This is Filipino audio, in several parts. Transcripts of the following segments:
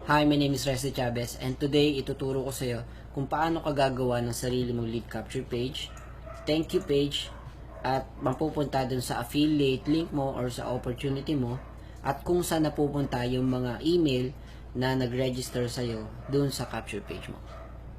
Hi, my name is Resty Chavez and today ituturo ko sa iyo kung paano ka gagawa ng sarili mong lead capture page, thank you page, at mapupunta dun sa affiliate link mo or sa opportunity mo, at kung saan napupunta yung mga email na nag-register sa iyo dun sa capture page mo.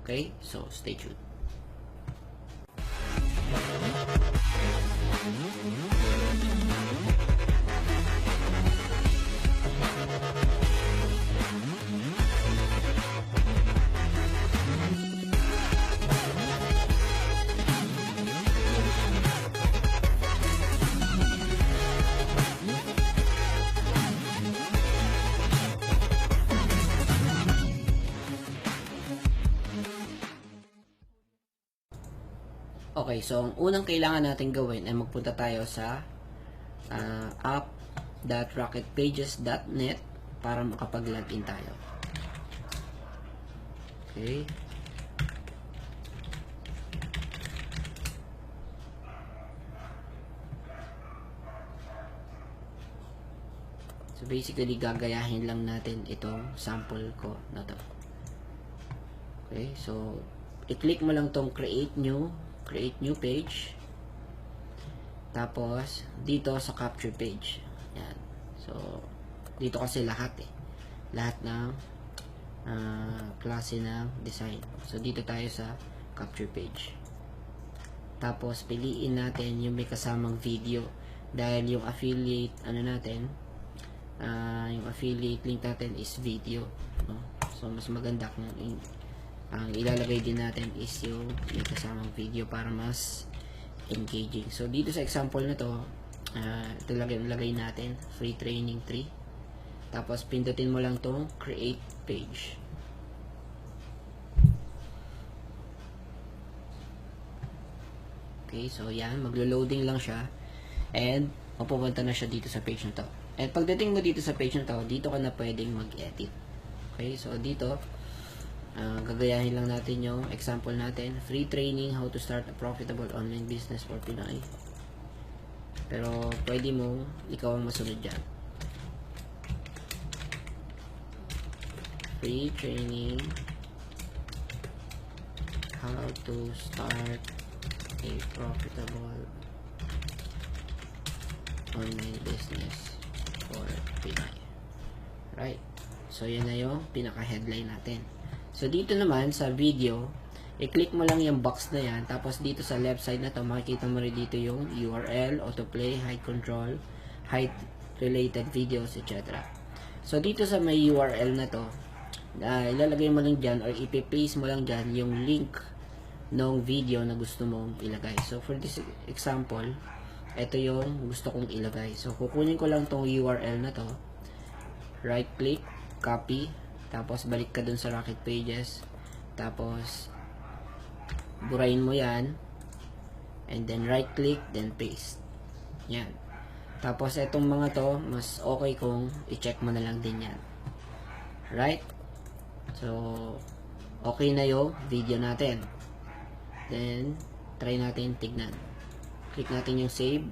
Okay? So, stay tuned. Okay, so ang unang kailangan natin gawin ay magpunta tayo sa app.rocketpages.net para makapag-login tayo. Okay. So basically, gagayahin lang natin itong sample ko na to. Okay, so i-click mo lang tong create new page. Tapos dito sa capture page. Yan. So dito kasi lahat ng klase ng design. So dito tayo sa capture page. Tapos piliin natin yung may kasamang video dahil yung affiliate natin, yung affiliate link natin is video, no? So mas maganda kung ang ilalagay din natin is yung may kasamang video para mas engaging. So dito sa example na to, ito lagay natin free training 3. Tapos pindutin mo lang tong create page. Okay, so yan, maglo-loading lang siya and mapupunta na siya dito sa page na to. And pagdating mo dito sa page na to, dito ka na pwedeng mag-edit. Okay, so dito gagayahin lang natin yung example natin, free training how to start a profitable online business for Pinoy. Pero pwede mo ikaw ang masunod dyan. Free training how to start a profitable online business for Pinoy. Right, so yan na yung pinaka headline natin. So dito naman sa video, i-click mo lang yung box na yan. Tapos dito sa left side na to, makikita mo rin dito yung URL, autoplay, height control, height related videos, etc. So dito sa may URL na to, ilalagay mo lang dyan or ipi-paste mo lang dyan yung link ng video na gusto mong ilagay. So for this example, ito yung gusto kong ilagay. So kukunin ko lang tong URL na to, right click, copy, tapos balik ka dun sa Rocket Pages, tapos burahin mo yan, and then right click, then paste. Yan. Tapos itong mga to, mas okay kung i-check mo na lang din yan. Right? So okay na yung video natin. Then try natin tignan. Click natin yung save,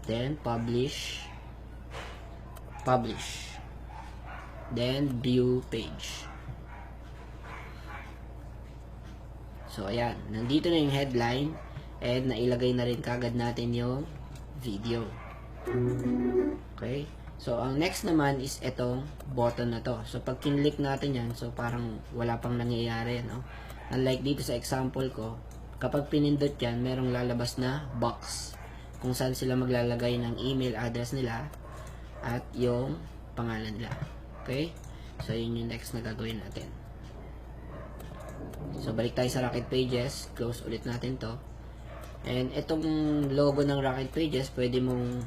then publish, then view page. So ayan, nandito na yung headline and nailagay na rin kagad natin yung video. Okay, so ang next naman is etong button na to. So pag kinlik natin yan, so parang wala pang nangyayari, no? Unlike dito sa example ko, kapag pinindot yan, merong lalabas na box kung saan sila maglalagay ng email address nila at yung pangalan nila. Okay? So, yun yung next na gagawin natin. So, balik tayo sa Rocket Pages. Close ulit natin to. And itong logo ng Rocket Pages, pwede mong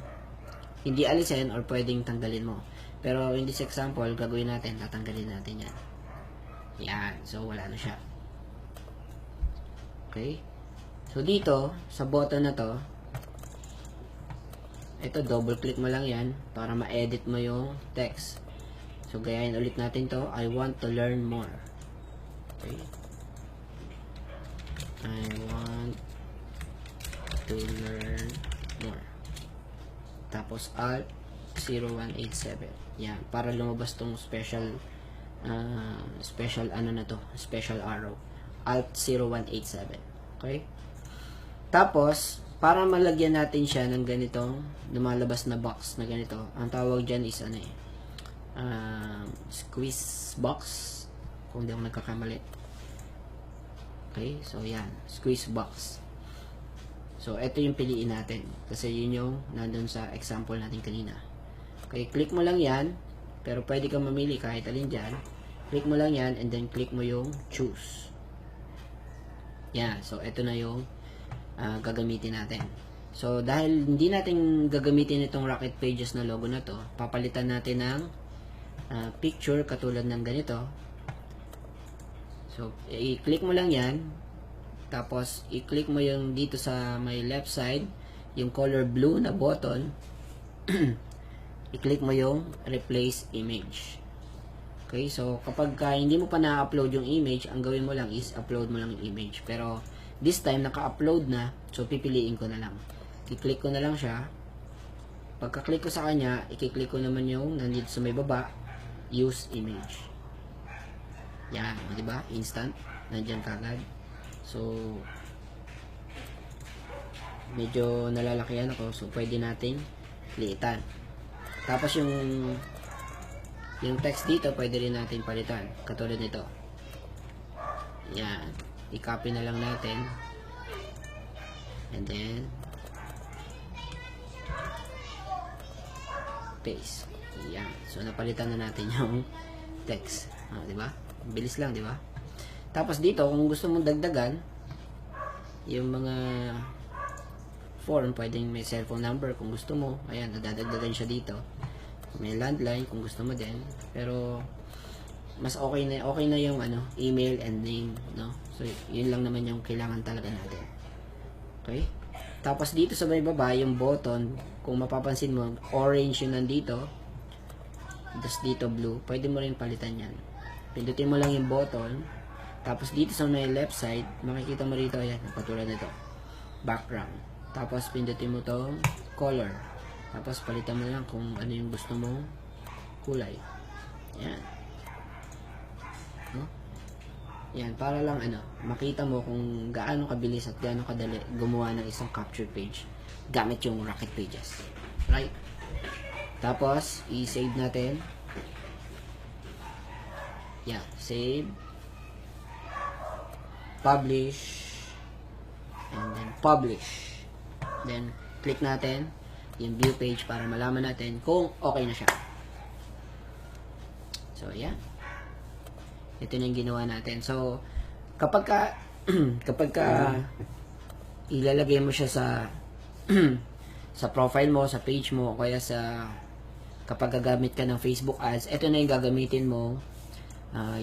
hindi alisin or pwedeng tanggalin mo. Pero in this example, gagawin natin, tatanggalin natin yan. Yan. So, wala na siya. Okay? So, dito, sa button na to, ito, double click mo lang yan para ma-edit mo yung text. So, gayahin ulit natin to. I want to learn more. Okay. I want to learn more. Tapos alt, 0187. Yan, para lumabas tong special ano na to, special arrow. Alt 0187. Okay? Tapos, para malagyan natin siya ng ganitong lumalabas na box na ganito, ang tawag dyan is ano squeeze box, kung di ako nagkakamali. Okay? So, yan. Squeeze box. So, ito yung piliin natin. Kasi yun yung nandun sa example natin kanina. Okay, click mo lang yan. Pero pwede kang mamili kahit alin dyan. Click mo lang yan and then click mo yung choose. Yan. So, ito na yung gagamitin natin. So, dahil hindi natin gagamitin itong Rocket Pages na logo na to, papalitan natin ng picture katulad ng ganito. So, i-click mo lang yan. Tapos, i-click mo yung dito sa may left side, yung color blue na button. I-click mo yung replace image. Okay, so kapag hindi mo pa na-upload yung image, ang gawin mo lang is upload mo lang yung image. Pero this time naka-upload na, so pipiliin ko na lang. I-click ko na lang siya. Pagka-click ko sa kanya, i-click ko naman yung nandito sa may baba, use image. Yan, di ba? Instant, nandiyan kagad. So medyo nalalakihan ako, so pwede nating liitan. Tapos yung text dito, pwede rin natin palitan. Katulad nito. Yan. I-copy na lang natin. And then, paste. Yan. So, napalitan na natin yung text. Diba? Bilis lang, diba? Tapos dito, kung gusto mong dagdagan, yung mga form, pwedeng may cellphone number kung gusto mo. Ayan, nadadagdagan siya dito. May landline kung gusto mo din. Pero mas okay na yung email and name, no? So yun lang naman yung kailangan talaga natin. Okay? Tapos dito sa may baba, yung button, kung mapapansin mo, orange yun nandito. Tapos dito blue, pwede mo rin palitan yan. Pindutin mo lang yung button. Tapos dito sa may left side, makikita mo rito, ayan, katulad nito, background. Tapos pindutin mo tong color. Tapos palitan mo lang kung ano yung gusto mong kulay. Yan. No? Yan, para lang makita mo kung gaano kabilis at gaano kadali gumawa ng isang capture page gamit yung Rocket Pages. Right? Tapos, i-save natin. Yeah, save. Publish. And then publish. Then, click natin yung view page para malaman natin kung okay na siya. So, yan. Ito na yung ginawa natin. So, kapag ka ilalagay mo siya sa sa profile mo, sa page mo, o kaya kapag gagamit ka ng Facebook ads, ito na yung gagamitin mo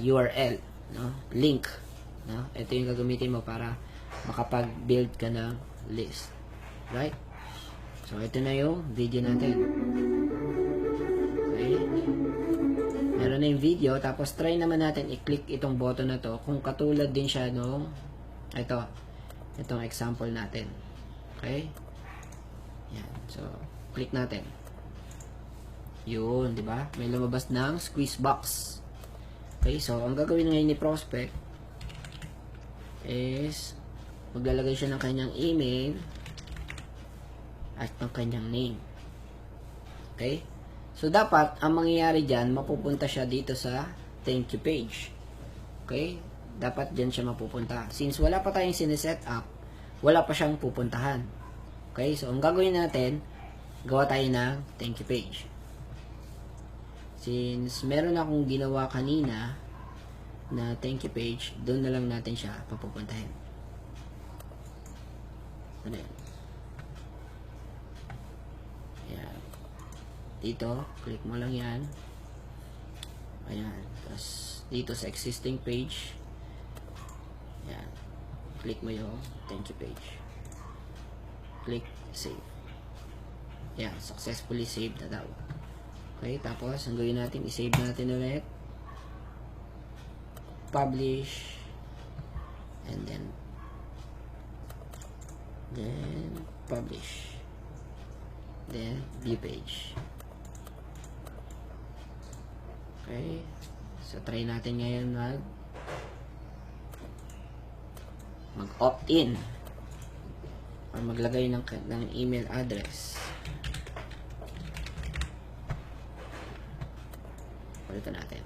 URL, no? Link. No? Ito yung gagamitin mo para makapag-build ka ng list. Right? So, ito na yung video natin. Okay? Meron na yung video. Tapos, try naman natin i-click itong button na to kung katulad din siya nung itong example natin. Okay? Yan. So, click natin. Yun, di ba? May lumabas ng squeeze box. Okay? So, ang gagawin ngayon ni Prospect is maglalagay siya ng kanyang email at ng kanyang name. Okay? So, dapat, ang mangyayari dyan, mapupunta siya dito sa thank you page. Okay? Dapat dyan siya mapupunta. Since wala pa tayong sineset up, wala pa siyang pupuntahan. Okay? So, ang gagawin natin, gawa tayo ng thank you page. Since meron akong ginawa kanina na thank you page, doon na lang natin siya papupuntahin. Ano yan? Ayan. Dito, click mo lang yan. Ayan. Tapos, dito sa existing page, ayan. Click mo yung thank you page. Click save. Ayan. Successfully saved na daw. Okay. Tapos, ang gawin natin, isave natin ulit. Publish. And then publish. Then, view page. Okay. So, try natin ngayon mag-opt-in or maglagay ng email address. Ulitin natin.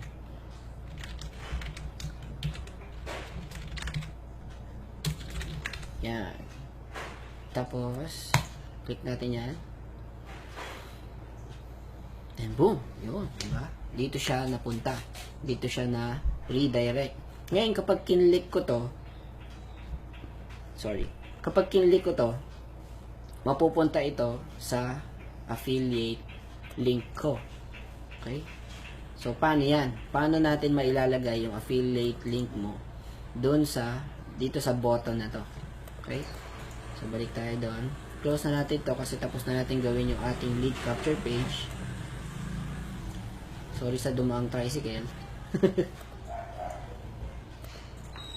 Yan. Tapos, click natin yan. And boom! Yun, diba? Dito siya napunta. Dito siya na redirect. Ngayon, kapag kinlik ko to, kapag kinlik ko to, mapupunta ito sa affiliate link ko. Okay? So, paano yan? Paano natin mailalagay yung affiliate link mo doon dito sa button na to? Okay? So, balik tayo doon. Close na natin to kasi tapos na natin gawin yung ating lead capture page. Sorry sa dumaang tricycle.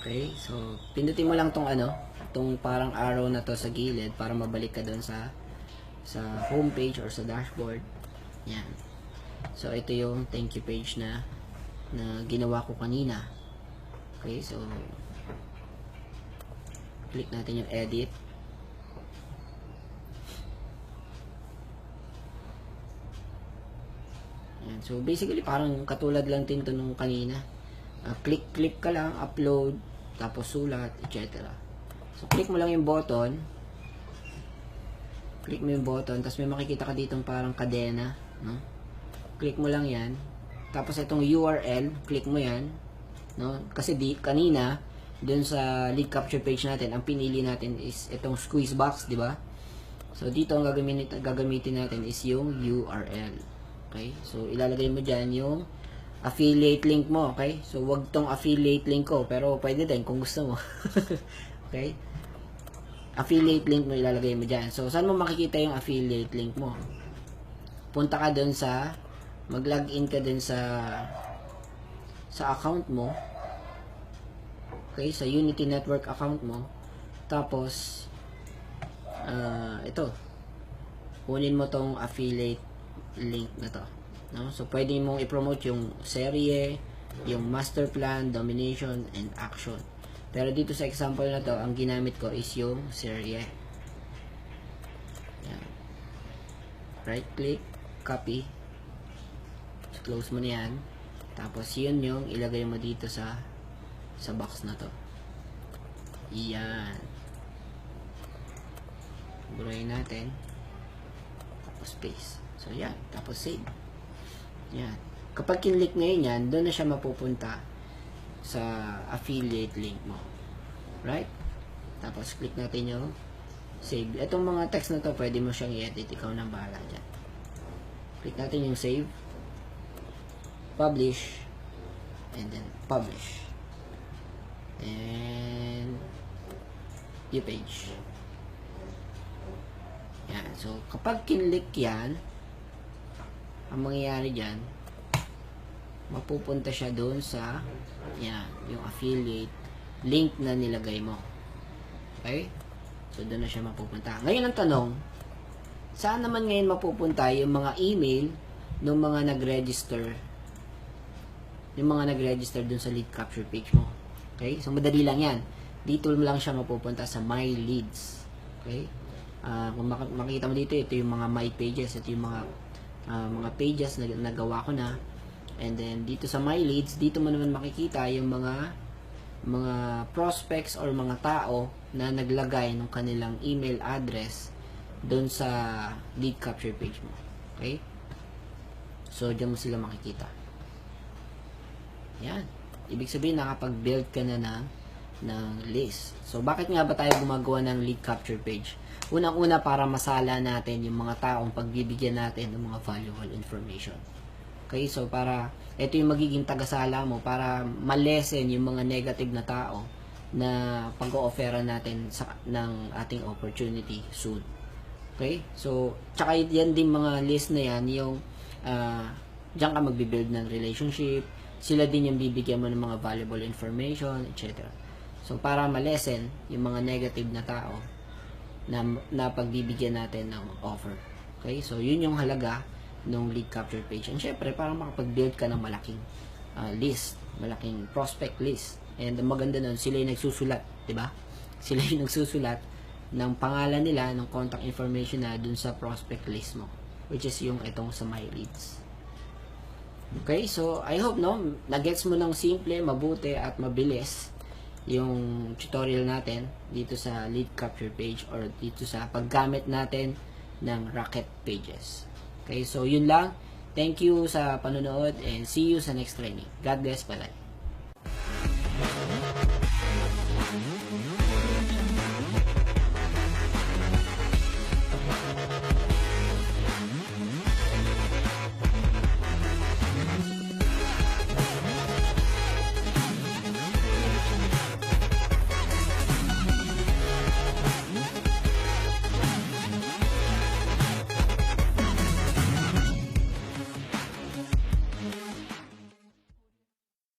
Okay? So, pindutin mo lang tong itong parang arrow na to sa gilid para mabalik ka doon sa homepage or sa dashboard. Yan. So, ito yung thank you page na ginawa ko kanina. Okay, so click natin yung edit. Yan. So, basically, parang katulad lang din to nung kanina. Click ka lang, upload, tapos sulat, etc. So, click mo lang yung button. Click mo yung button, tapos may makikita ka ditong parang kadena, no? Click mo lang yan. Tapos itong URL, click mo yan, no? Kasi kanina, dun sa lead capture page natin, ang pinili natin is itong squeeze box, di ba? So, dito ang gagamitin natin is yung URL. Okay? So, ilalagay mo dyan yung affiliate link mo, okay? So, wag tong affiliate link ko, pero pwede din kung gusto mo. Okay? Affiliate link mo ilalagay mo dyan. So, saan mo makikita yung affiliate link mo? Punta ka dun mag-login ka dun sa account mo. Okay? Sa Unity Network account mo. Tapos, ito. Kunin mo tong affiliate link na to. No? So, pwede mong i-promote yung serye, yung master plan, domination, and action. Pero dito sa example na to, ang ginamit ko is yung serye. Yan. Right click, copy. Close mo na yan. Tapos yun yung ilagay mo dito sa box na to. Yan. Burahin natin. Tapos paste. So yan. Tapos save. Yan. Kapag kinlik ngayon yan, doon na siya mapupunta sa affiliate link mo. Right? Tapos, click natin yung save. Itong mga text na to, pwede mo siyang i-edit. Ikaw nang bahala dyan. Click natin yung save. Publish. And then, publish. And, view page. Yan. So, kapag kinlik yan, ang mangyayari dyan, mapupunta siya doon sa yung affiliate link na nilagay mo. Okay? So, doon na siya mapupunta. Ngayon ang tanong, saan naman ngayon mapupunta yung mga email ng mga nag-register doon sa lead capture page mo? Okay? So, madali lang yan. Dito lang siya mapupunta sa My Leads. Okay? Kung makikita mo dito, ito yung mga My Pages. Ito yung mga pages na nagawa ko na. And then, dito sa My Leads, dito mo naman makikita yung mga prospects or mga tao na naglagay ng kanilang email address doon sa lead capture page mo. Okay? So, diyan mo sila makikita. Yan. Ibig sabihin, nakapag-build ka na ng list. So, bakit nga ba tayo gumagawa ng lead capture page? Unang-una, para masala natin yung mga taong pagbibigyan natin ng mga valuable information. Okay, so ito yung magiging tagasala mo para malesen yung mga negative na tao na pag-o-offera natin ng ating opportunity soon. Okay, so tsaka yan din mga list na yan, yung diyan ka magbibuild ng relationship, sila din yung bibigyan mo ng mga valuable information, etc. So para malesen yung mga negative na tao na pagbibigyan natin ng offer. Okay, so yun yung halaga ng lead capture page. And syempre, para makapag-build ka ng malaking list, malaking prospect list. And ang maganda nun, sila yung nagsusulat, di ba? Sila yung nagsusulat ng pangalan nila, ng contact information na dun sa prospect list mo, which is yung itong sa My Leads. Okay, so I hope nagets mo ng simple, mabuti at mabilis yung tutorial natin dito sa lead capture page or dito sa paggamit natin ng Rocket Pages. Okay, so yun lang. Thank you sa panonood and see you sa next training. God bless. Bye-bye.